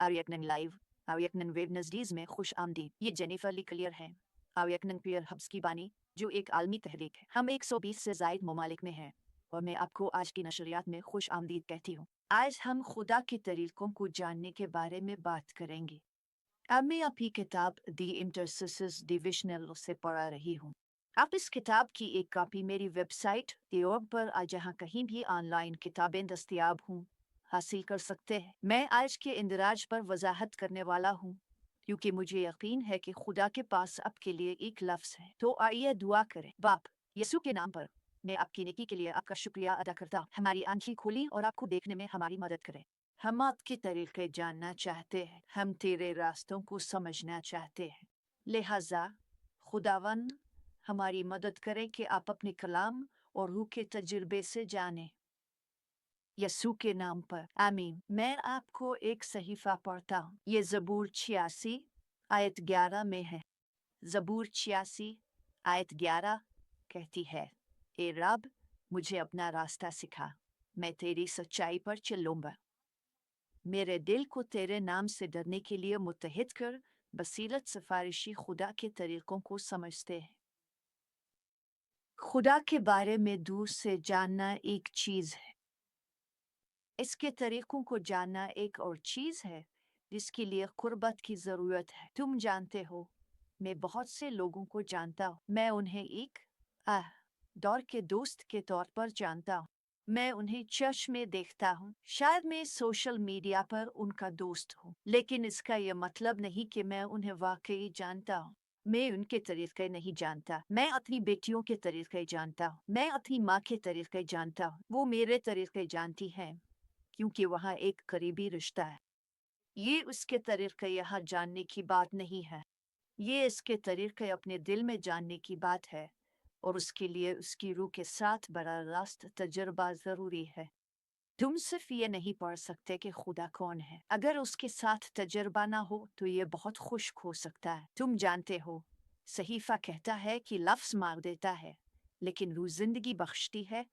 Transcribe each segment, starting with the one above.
आर्यकनन live आर्यकनन web नजदीज में खुश आमदीद। ये जेनिफर ली क्लियर है, आर्यकनन क्लियर हब्स की बानी, जो एक आलमी तहरीक है। हम 120 से जायद ममालिक में हैं और मैं आपको आज की नशरियात में खुश आमदीद कहती हूँ। आज हम खुदा के तरीकों को जानने के बारे में बात करेंगे। अब मैं आपकी किताब दी इंटरसिस डिविजनल से पढ़ा रही हूँ। आप इस किताब की एक कॉपी मेरी वेबसाइट योग पर जहाँ कहीं भी ऑनलाइन किताबें दस्तयाब हूँ हासिल कर सकते हैं। मैं आज के इंदराज पर वजाहत करने वाला हूँ क्योंकि मुझे यकीन है कि खुदा के पास आपके लिए एक लफ्ज़ है। तो आइए दुआ करें। बाप यीशु के नाम पर मैं आपकी नेकी के लिए आपका शुक्रिया अदा करता हूँ। हमारी आंखें खोली और आपको देखने में हमारी मदद करें। हम आपके तरीके जानना चाहते हैं, हम तेरे रास्तों को समझना चाहते हैं। लिहाजा खुदावन हमारी मदद करें कि आप अपने कलाम और रूह के तजुर्बे से जानें। यीशु के नाम पर आमीन। मैं आपको एक सहीफा पढ़ता हूँ। ये ज़बूर 86 आयत 11 में है। ज़बूर 86 आयत 11 कहती है, ए रब मुझे अपना रास्ता सिखा, मैं तेरी सच्चाई पर चलूंगा। मेरे दिल को तेरे नाम से डरने के लिए मुत्तहिद कर, बसीरत सिफारिशी खुदा के तरीकों को समझते हैं। खुदा के बारे में दूर से जानना एक चीज़ है, इसके तरीकों को जानना एक और चीज़ है जिसके लिए कुर्बत की ज़रूरत है। तुम जानते हो, मैं बहुत से लोगों को जानता हूँ। मैं उन्हें एक दौर के दोस्त के तौर पर जानता हूँ। मैं उन्हें चर्च में देखता हूँ, शायद मैं सोशल मीडिया पर उनका दोस्त हूँ, लेकिन इसका यह मतलब नहीं कि मैं उन्हें वाकई जानता हूँ। मैं उनके तरीके नहीं जानता। मैं अपनी बेटियों के तरीके जानता हूँ, मैं अपनी माँ के तरीके जानता हूँ, वो मेरे तरीके जानती हैं क्योंकि वहाँ एक करीबी रिश्ता है। ये उसके तरीके यहाँ जानने की बात नहीं है, ये इसके तरीके अपने दिल में जानने की बात है, और उसके लिए उसकी रूह के साथ बड़ा रास्त तजर्बा ज़रूरी है। तुम सिर्फ ये नहीं पढ़ सकते कि खुदा कौन है। अगर उसके साथ तजर्बा ना हो तो ये बहुत खुश्क हो सकता है। तुम जानते हो, सहीफा कहता है कि लफ्ज़ मार देता है लेकिन रूह जिंदगी बख्शती है,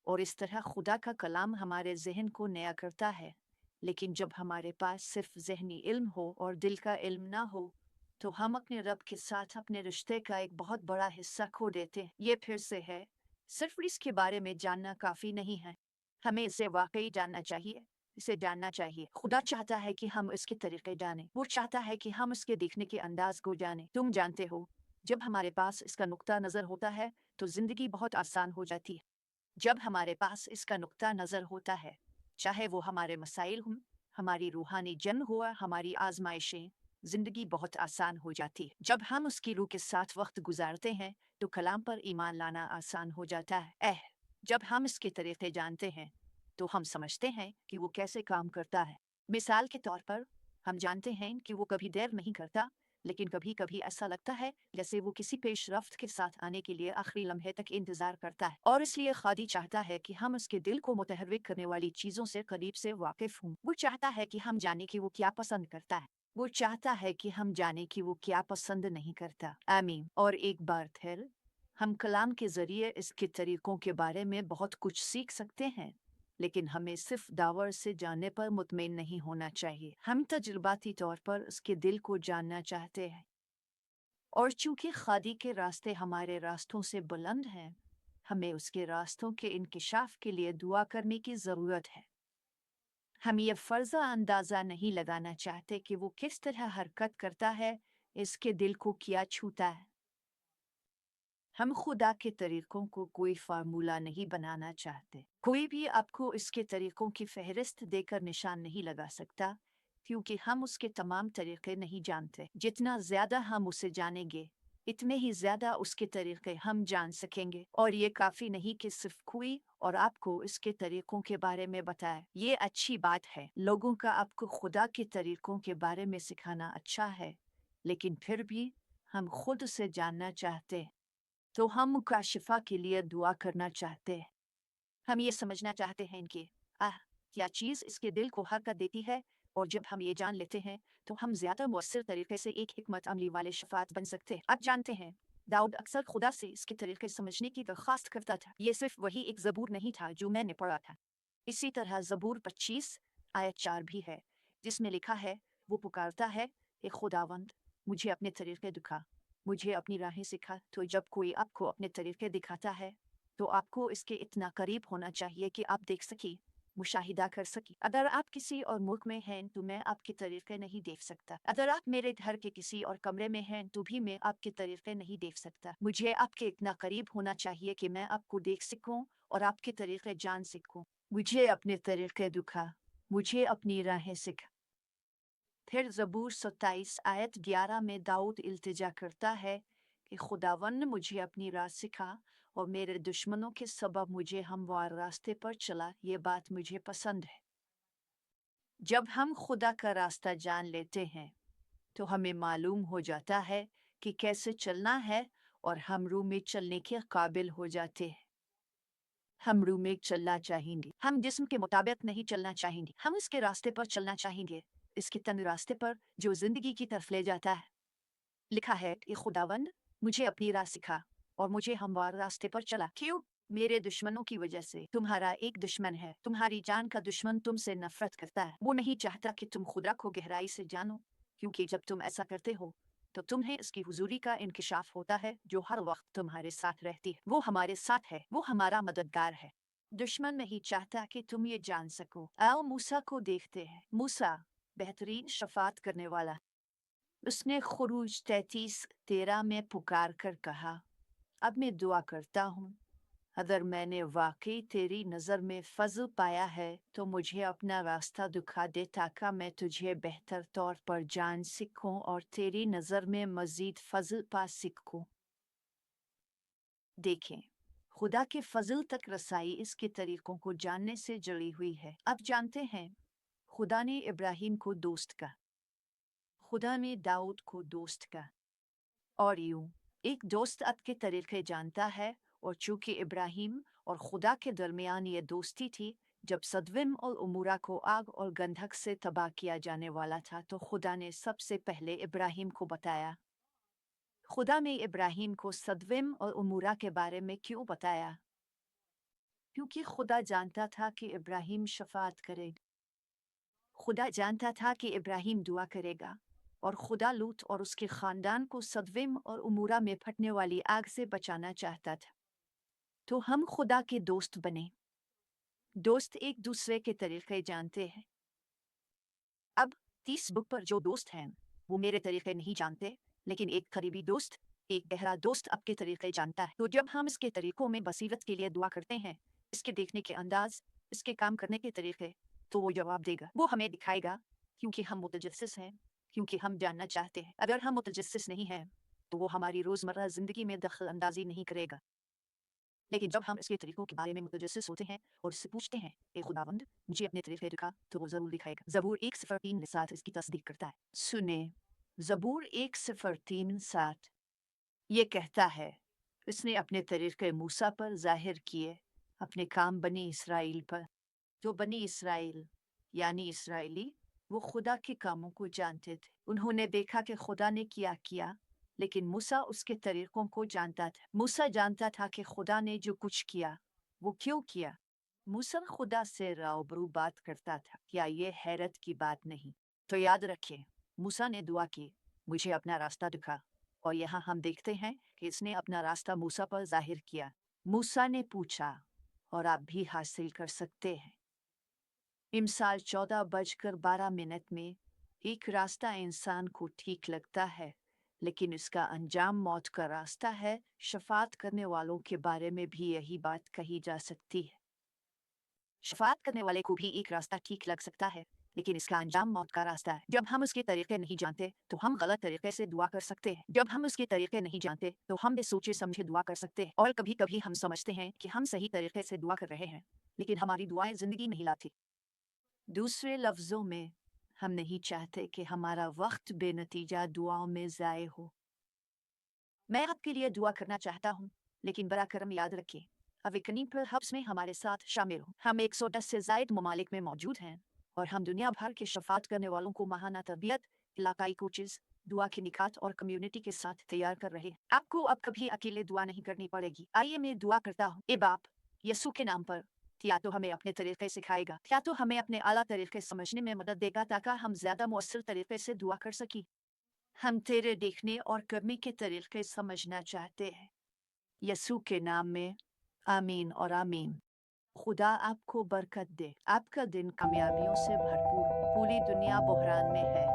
और इस तरह खुदा का कलाम हमारे जहन को नया करता है। लेकिन जब हमारे पास सिर्फ जहनी इल्म हो और दिल का इल्म ना हो तो हम अपने रब के साथ अपने रिश्ते का एक बहुत बड़ा हिस्सा खो देते हैं। ये फिर से है, सिर्फ इसके बारे में जानना काफ़ी नहीं है, हमें इसे वाकई जानना चाहिए। इसे जानना चाहिए। खुदा चाहता है कि हम इसके तरीके जानें, वो चाहता है कि हम इसके देखने के अंदाज को जानें। तुम जानते हो, जब हमारे पास इसका नुक्ता नज़र होता है तो ज़िंदगी बहुत आसान हो जाती है। जब हमारे पास इसका नुक्ता नज़र होता है, चाहे वो हमारे मसाइल हों, हमारी रूहानी जंग हो, हमारी आजमाइशें, जिंदगी बहुत आसान हो जाती है। जब हम उसकी रूह के साथ वक्त गुजारते हैं तो कलाम पर ईमान लाना आसान हो जाता है। जब हम इसके तरीके जानते हैं तो हम समझते हैं कि वो कैसे काम करता है। मिसाल के तौर पर, हम जानते हैं कि वो कभी देर नहीं करता, लेकिन कभी कभी ऐसा लगता है जैसे वो किसी पेशरफ्त के साथ आने के लिए आखिरी लम्हे तक इंतजार करता है, और इसलिए खादी चाहता है कि हम उसके दिल को मुतहर्रिक करने वाली चीज़ों से करीब से वाकिफ हों। वो चाहता है कि हम जाने कि वो क्या पसंद करता है, वो चाहता है कि हम जाने कि वो क्या पसंद नहीं करता। आमीन। और एक बार फिर हम कलाम के जरिए इसके तरीकों के बारे में बहुत कुछ सीख सकते हैं, लेकिन हमें सिर्फ दावर से जानने पर मुतमईन नहीं होना चाहिए। हम तजुर्बाती तौर पर उसके दिल को जानना चाहते हैं, और चूंकि खादी के रास्ते हमारे रास्तों से बुलंद हैं, हमें उसके रास्तों के इंकिशाफ के लिए दुआ करने की ज़रूरत है। हम ये फ़र्ज़ा अंदाज़ा नहीं लगाना चाहते कि वो किस तरह हरकत करता है, इसके दिल को क्या छूता है। हम खुदा के तरीकों को कोई फार्मूला नहीं बनाना चाहते। कोई भी आपको इसके तरीकों की फहरिस्त देकर निशान नहीं लगा सकता, क्योंकि हम उसके तमाम तरीके नहीं जानते। जितना ज़्यादा हम उसे जानेंगे, इतने ही ज़्यादा उसके तरीके हम जान सकेंगे। और ये काफ़ी नहीं कि सिर्फ कोई और आपको इसके तरीकों के बारे में बताए। ये अच्छी बात है, लोगों का आपको खुदा के तरीकों के बारे में सिखाना अच्छा है, लेकिन फिर भी हम खुद से जानना चाहते हैं, तो हम मुकाशिफा के लिए दुआ करना चाहते हैं। हम ये समझना चाहते हैं कि क्या चीज़ इसके दिल को हरकत देती है, और जब हम ये जान लेते हैं तो हम ज़्यादा मुअस्सर तरीके से एक हिकमत अमली वाले शफात बन सकते हैं। आप जानते हैं, दाऊद अक्सर खुदा से इसके तरीके समझने की दरख्वास्त करता था। ये सिर्फ वही एक ज़बूर नहीं था जो मैंने पढ़ा था। इसी तरह ज़बूर 25 आयत 4 भी है, जिसमें लिखा है, वो पुकारता है, ए खुदावंद, मुझे अपने तरीके दिखा, मुझे अपनी राहें सिखा। तो जब कोई आपको अपने तरीके दिखाता है तो आपको इसके इतना करीब होना चाहिए कि आप देख सके, मुशाहिदा कर सके। अगर आप किसी और मुल्क में हैं तो मैं आपके तरीके नहीं देख सकता। अगर आप मेरे घर के किसी और कमरे में हैं तो भी मैं आपके तरीके नहीं देख सकता। मुझे आपके इतना करीब होना चाहिए कि मैं आपको देख सकूं और आपके तरीके जान सकूं। मुझे अपने तरीके दिखा, मुझे अपनी राहें सिखा। फिर ज़बूर 27 आयत 11 में दाऊद इल्तिजा करता है कि खुदावन ने मुझे अपनी राह सिखा और मेरे दुश्मनों के सबब मुझे हमवार रास्ते पर चला। ये बात मुझे पसंद है। जब हम खुदा का रास्ता जान लेते हैं तो हमें मालूम हो जाता है कि कैसे चलना है और हम रूह में चलने के काबिल हो जाते हैं। हम रूह में चलना चाहेंगे, हम जिस्म के मुताबिक नहीं चलना चाहेंगे, हम इसके रास्ते पर चलना चाहेंगे, इसके तन रास्ते पर जो जिंदगी की तरफ ले जाता है। लिखा है कि खुदावंद मुझे अपनी राह सिखा और मुझे हमवार रास्ते पर चला। क्यों? मेरे दुश्मनों की वजह से। तुम्हारा एक दुश्मन है, तुम्हारी जान का दुश्मन तुमसे नफरत करता है। वो नहीं चाहता कि तुम खुदा को गहराई से जानो, क्योंकि जब तुम ऐसा करते हो तो तुम्हें इसकी हुजूरी का इंकिशाफ होता है जो हर वक्त तुम्हारे साथ रहती है। वो हमारे साथ है, वो हमारा मददगार है। दुश्मन नहीं चाहता कि तुम ये जान सको। आओ मूसा को देखते हैं। मूसा बेहतरीन शफात करने वाला। उसने खुरूज 33:13 में पुकार कर कहा, अब मैं दुआ करता हूँ, अगर मैंने वाकई तेरी नज़र में फजल पाया है तो मुझे अपना रास्ता दिखा दे ताकि मैं तुझे बेहतर तौर पर जान सकूं और तेरी नज़र में मज़ीद फजल पा सकूं। देखें, खुदा के फजल तक रसाई इसके तरीकों को जानने से जुड़ी हुई है। अब जानते हैं, खुदा ने इब्राहिम को दोस्त का, खुदा ने दाऊद को दोस्त का, और यूं एक दोस्त आपके तरीके जानता है। और चूंकि इब्राहिम और खुदा के दरमियान ये दोस्ती थी, जब सदविम और उमूरा को आग और गंधक से तबाह किया जाने वाला था तो खुदा ने सबसे पहले इब्राहिम को बताया। खुदा ने इब्राहिम को सदविम और उमूरा के बारे में क्यों बताया? क्योंकि खुदा जानता था कि इब्राहिम शफात करेगा। खुदा जानता था कि इब्राहिम दुआ करेगा और खुदा लूत और उसके खानदान को सदविम और उमूरा में फटने वाली आग से बचाना चाहता था। तो हम खुदा के दोस्त बने। दोस्त एक दूसरे के तरीके जानते हैं। अब 30 बुक पर जो दोस्त हैं वो मेरे तरीके नहीं जानते, लेकिन एक करीबी दोस्त, एक गहरा दोस्त आपके तरीके जानता है। तो जब हम इसके तरीकों में बसीरत के लिए दुआ करते हैं, इसके देखने के अंदाज, इसके काम करने के तरीके, तो वो जवाब देगा, वो हमें दिखाएगा, क्योंकि हम मुतजस्सिस हैं, क्योंकि हम जानना चाहते हैं। अगर हम मुतजस्सिस नहीं हैं तो वो हमारी रोज़मर्रा ज़िंदगी में दखल अंदाजी नहीं करेगा। लेकिन जब हम इसके तरीकों के बारे में मुतजस्सिस होते हैं और इससे पूछते हैं, ए खुदावंद मुझे अपने तरीके दिखा, तो वो ज़रूर दिखाएगा। ज़बूर 1:3-7 इसकी तस्दीक करता है। सुने, ज़बूर 1:3-7 ये कहता है, इसने अपने तरीके मूसा पर जाहिर किए, अपने काम बनी इसराइल पर। जो बनी इसराइल यानी इसराइली, वो खुदा के कामों को जानते थे। उन्होंने देखा कि खुदा ने क्या किया, लेकिन मूसा उसके तरीकों को जानता था। मूसा जानता था कि खुदा ने जो कुछ किया वो क्यों किया। मूसा खुदा से रूबरू बात करता था। क्या ये हैरत की बात नहीं? तो याद रखिए, मूसा ने दुआ की, मुझे अपना रास्ता दिखा, और यहाँ हम देखते हैं कि इसने अपना रास्ता मूसा पर जाहिर किया। मूसा ने पूछा, और आप भी हासिल कर सकते हैं। इमसाल 14:12 में एक रास्ता इंसान को ठीक लगता है, लेकिन इसका अंजाम मौत का रास्ता है। शफात करने वालों के बारे में भी यही बात कही जा सकती है। शफात करने वाले को भी एक रास्ता ठीक लग सकता है, लेकिन इसका अंजाम मौत का रास्ता है। जब हम उसके तरीके नहीं जानते तो हम गलत तरीके से दुआ कर सकते हैं। जब हम उसके तरीके नहीं जानते तो हम भी सोचे समझे दुआ कर सकते हैं। और कभी कभी हम समझते हैं कि हम सही तरीके से दुआ कर रहे हैं, लेकिन हमारी दुआएं जिंदगी नहीं लाती। दूसरे लफ्ज़ों में, हम नहीं चाहते कि हमारा वक्त बेनतीजा दुआओं में ज़ाय हो। मैं आपके लिए दुआ करना चाहता हूँ, लेकिन बरा करम याद रखें, अवेकनिंग पर हब्स में हमारे साथ शामिल हो। हम 110 से ज़ायद ममालिक में मौजूद हैं और हम दुनिया भर के शफात करने वालों को महाना तरबियत, इलाकाई कोचेस, दुआ की निकात और कम्युनिटी के साथ तैयार कर रहे हैं। आपको अब कभी अकेले दुआ नहीं करनी पड़ेगी। आइए मैं दुआ करता हूँ। ए बाप, यसू के नाम पर, या तो हमें अपने तरीके सिखाएगा या तो हमें अपने आला तरीके समझने में मदद देगा ताकि हम ज़्यादा मौसर तरीके से दुआ कर सकें। हम तेरे देखने और करने के तरीके समझना चाहते हैं। यसू के नाम में आमीन और आमीन। खुदा आपको बरकत दे। आपका दिन कामयाबियों से भरपूर हो। पूरी दुनिया बहरान में है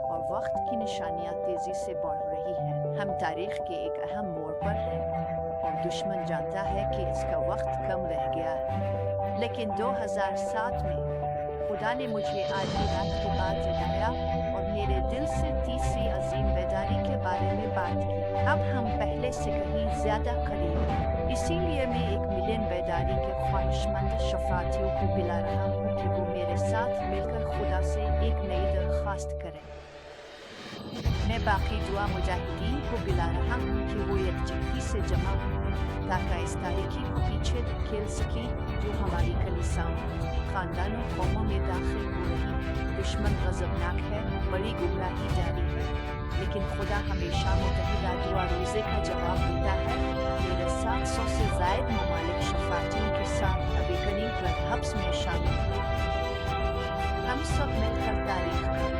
और वक्त की निशानियां तेजी से बढ़ रही हैं। हम तारीख के एक अहम मोड़ पर हैं और दुश्मन जानता है कि इसका वक्त कम रह गया है। लेकिन 2007 में खुदा ने मुझे आधी रात के बाद जगाया और मेरे दिल से तीसरी अजीम बेदारी के बारे में बात की। अब हम पहले से कहीं ज्यादा करीब हैं। इसीलिए मैं 1 मिलियन बेदारी के ख्वाहिशमंद शफातियों को बुला रहा हूँ कि वो मेरे साथ मिलकर खुदा से एक नई दरख्वास्त करें। मैं बाकी दुआ मुजाहिदीन को बुला रहा हूँ कि वो यकजहती से जमा हो ताकि इस तारीखी को पीछे धकेल सकें जो हमारी कलीसियाओं, खानदानों, कौमों में दाखिल हो रही है। दुश्मन गजबनाक है, बड़ी गुमराही जारी है, लेकिन खुदा हमेशा मुतहिदा दुआ रोज़े का जवाब देता है। मेरे 700 से ज़ायद ममालिक शफातियों के साथ अभी करीब हब्स में शामिल हैं। हम सब मिलकर तारीख